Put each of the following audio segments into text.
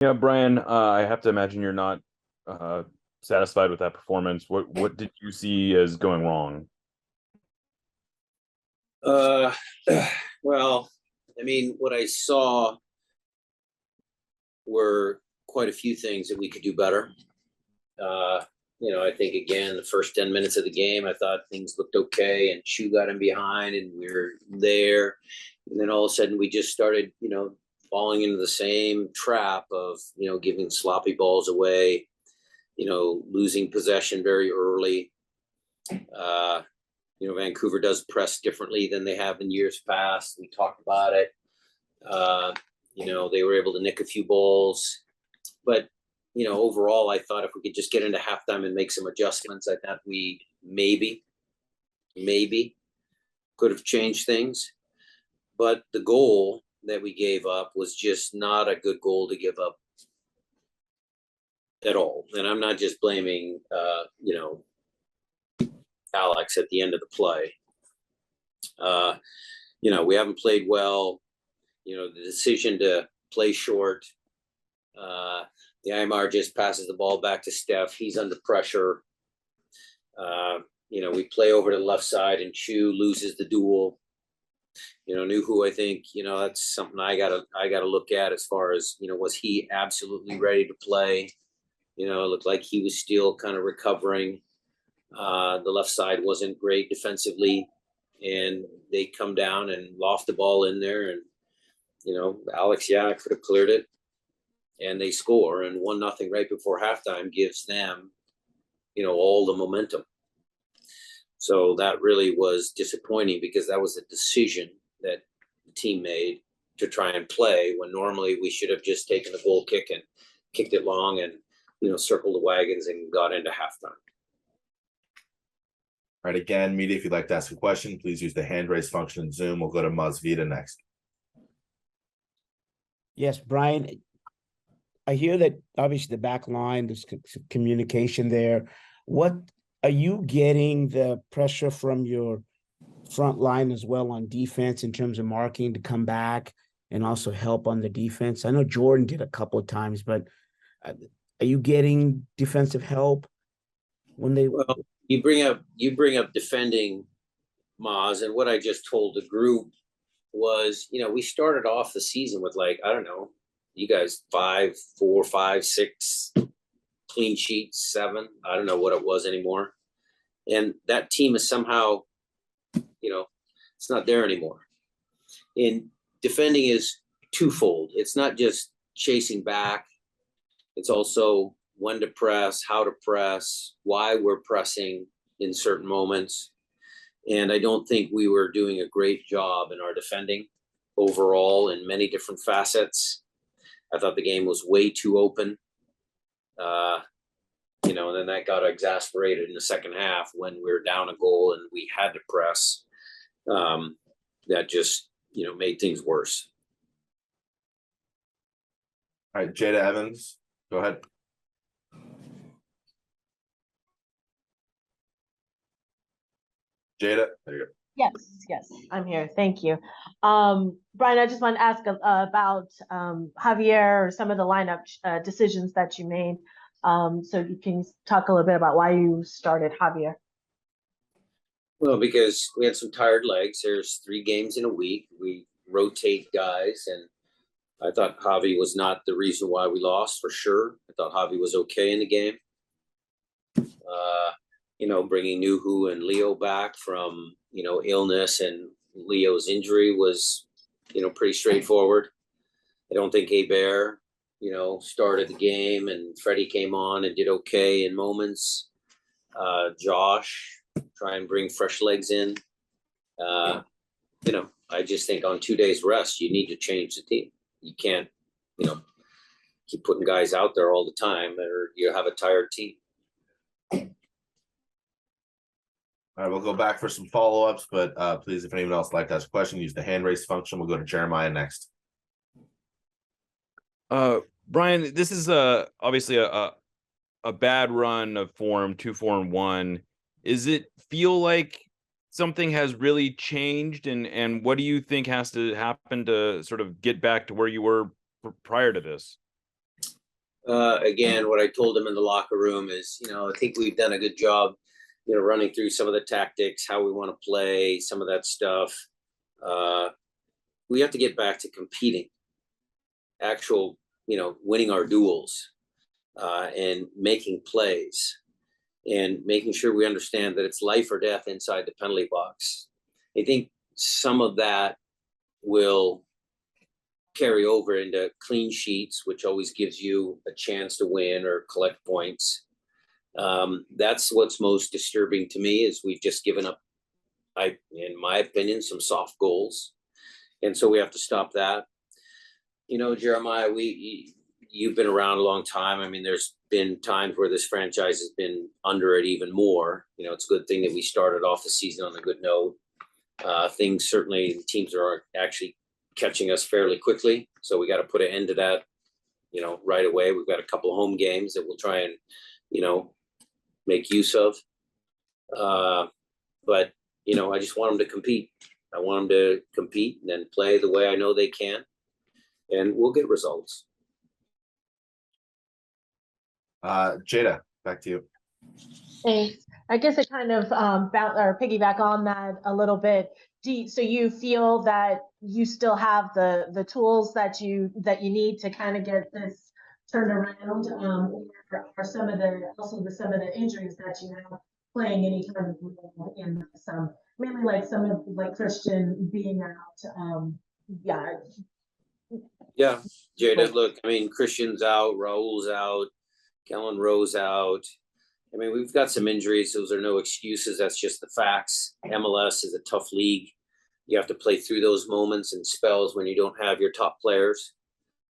Yeah, Brian, I have to imagine you're not uh, satisfied with that performance. What did you see as going wrong? Uh, well, I mean, what I saw were quite a few things that we could do better. Uh, I think again, the first 10 minutes of the game, I thought things looked okay, and Chu got in behind, and we were there. And then all of a sudden, we just started, falling into the same trap of, giving sloppy balls away, losing possession very early. Uh, Vancouver does press differently than they have in years past. We talked about it. Uh, they were able to nick a few balls, but overall, I thought if we could just get into halftime and make some adjustments, I thought we maybe could have changed things. But the goal that we gave up was just not a good goal to give up at all. And I'm not just blaming, Alex at the end of the play. Uh, we haven't played well. The decision to play short. The Imar just passes the ball back to Steph. He's under pressure. We play over to the left side, and Chu loses the duel. Knew who I think. That's something I gotta look at as far as was he absolutely ready to play? It looked like he was still kind of recovering. The left side wasn't great defensively, and they come down and loft the ball in there, and Alex could have cleared it, and they score, and 1-0 right before halftime gives them all the momentum. So that really was disappointing because that was a decision that the team made to try and play when normally we should have just taken the goal kick and kicked it long and circled the wagons and got into halftime. All right, again, media, if you'd like to ask a question, please use the hand raise function in Zoom. We'll go to Muzz Vita next. Yes, Brian, I hear that obviously the back line, there's communication there. What are you getting the pressure from your front line as well on defense in terms of marking to come back and also help on the defense? I know Jordan did a couple of times, but are you getting defensive help when they? Well, you bring up defending, Maz, and what I just told the group was, we started off the season with I don't know, you guys 5, 4, 5, 6 clean sheets, 7. I don't know what it was anymore. And that team is somehow, it's not there anymore. And defending is twofold. It's not just chasing back. It's also when to press, how to press, why we're pressing in certain moments. And I don't think we were doing a great job in our defending overall in many different facets. I thought the game was way too open. And then that got exasperated in the second half when we were down a goal and we had to press. That just, made things worse. All right, Jada Evans, go ahead. Jada, there you go. Yes, I'm here. Thank you. Brian, I just want to ask about Javier or some of the lineup decisions that you made. So you can talk a little bit about why you started Javier. Well, because we had some tired legs. There's 3 games in a week. We rotate guys, and I thought Javi was not the reason why we lost for sure. I thought Javi was okay in the game. Bringing Nuhu and Leo back from, illness, and Leo's injury was, pretty straightforward. I don't think Hebert, started the game, and Freddie came on and did okay in moments. Josh, try and bring fresh legs in. I just think on 2 days rest, you need to change the team. You can't, keep putting guys out there all the time or you have a tired team. All right, we'll go back for some follow-ups, but please, if anyone else would like to ask a question, use the hand raise function. We'll go to Jeremiah next. Brian, this is obviously a bad run of form, 2-4-1. Is it feel like something has really changed, and what do you think has to happen to sort of get back to where you were prior to this? Again, what I told him in the locker room is, I think we've done a good job, running through some of the tactics, how we want to play, some of that stuff. We have to get back to competing, actual, winning our duels, and making plays and making sure we understand that it's life or death inside the penalty box. I think some of that will carry over into clean sheets, which always gives you a chance to win or collect points. That's what's most disturbing to me is we've just given up, in my opinion, some soft goals. And so we have to stop that. Jeremiah, you've been around a long time. I mean, there's been times where this franchise has been under it even more. It's a good thing that we started off the season on a good note. Things certainly, teams are actually catching us fairly quickly. So we got to put an end to that, right away. We've got a couple of home games that we'll try and, make use of. But, I just want them to compete. I want them to compete and then play the way I know they can. And we'll get results. Jada, back to you. Thanks. I guess I kind of piggyback on that a little bit. So you feel that you still have the tools that you need to kind of get this turned around, or some of the injuries that you have playing any kind of role in some, mainly like Christian being out. Yeah, Jada, look, I mean, Christian's out, Raul's out, Kellen Rowe's out. I mean, we've got some injuries. Those are no excuses. That's just the facts. MLS is a tough league. You have to play through those moments and spells when you don't have your top players.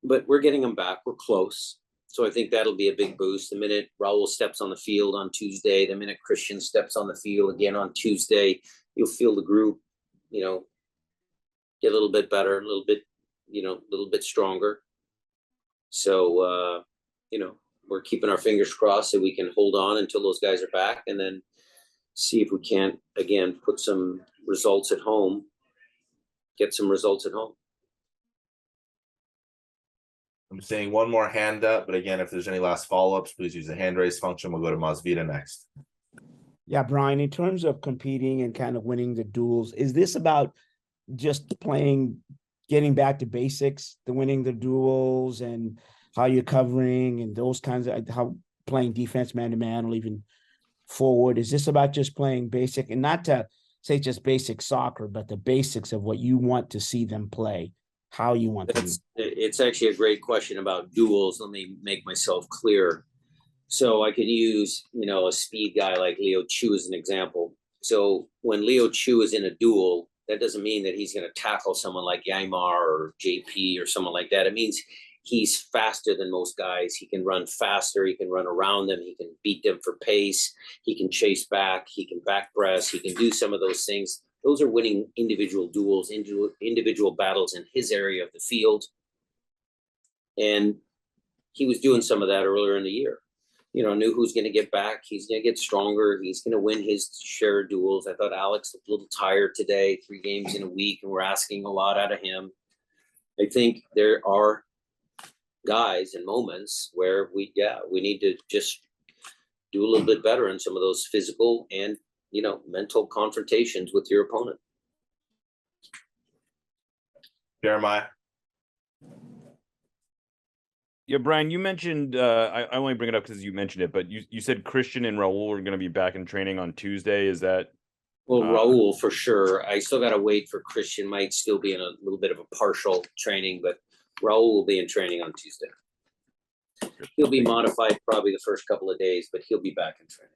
But we're getting them back. We're close. So I think that'll be a big boost. The minute Raul steps on the field on Tuesday, the minute Christian steps on the field again on Tuesday, you'll feel the group, get a little bit better, a little bit stronger. So, we're keeping our fingers crossed that we can hold on until those guys are back and then see if we can't, again, put some results at home, get some results at home. I'm seeing one more hand up, but again, if there's any last follow-ups, please use the hand raise function. We'll go to Masvita next. Yeah, Brian, in terms of competing and kind of winning the duels, is this about just getting back to basics, the winning the duels and how you're covering and those kinds of, how playing defense man-to-man or even forward? Is this about just playing basic, and not to say just basic soccer, but the basics of what you want to see them play, how you want them? It's actually a great question about duels. Let me make myself clear. So I can use, a speed guy like Leo Chu as an example. So when Leo Chu is in a duel, that doesn't mean that he's going to tackle someone like Yaimar or JP or someone like that. It means he's faster than most guys. He can run faster. He can run around them. He can beat them for pace. He can chase back. He can back press. He can do some of those things. Those are winning individual duels, individual battles in his area of the field. And he was doing some of that earlier in the year. Knew who's going to get back. He's going to get stronger. He's going to win his share of duels. I thought Alex looked a little tired today, 3 games in a week, and we're asking a lot out of him. I think there are guys and moments where we need to just do a little bit better in some of those physical and, mental confrontations with your opponent. Jeremiah. Yeah, Brian, you mentioned, I only bring it up because you mentioned it, but you said Christian and Raul are going to be back in training on Tuesday. Is that? Well, Raul for sure. I still got to wait for Christian. Might still be in a little bit of a partial training, but Raul will be in training on Tuesday. He'll be modified probably the first couple of days, but he'll be back in training.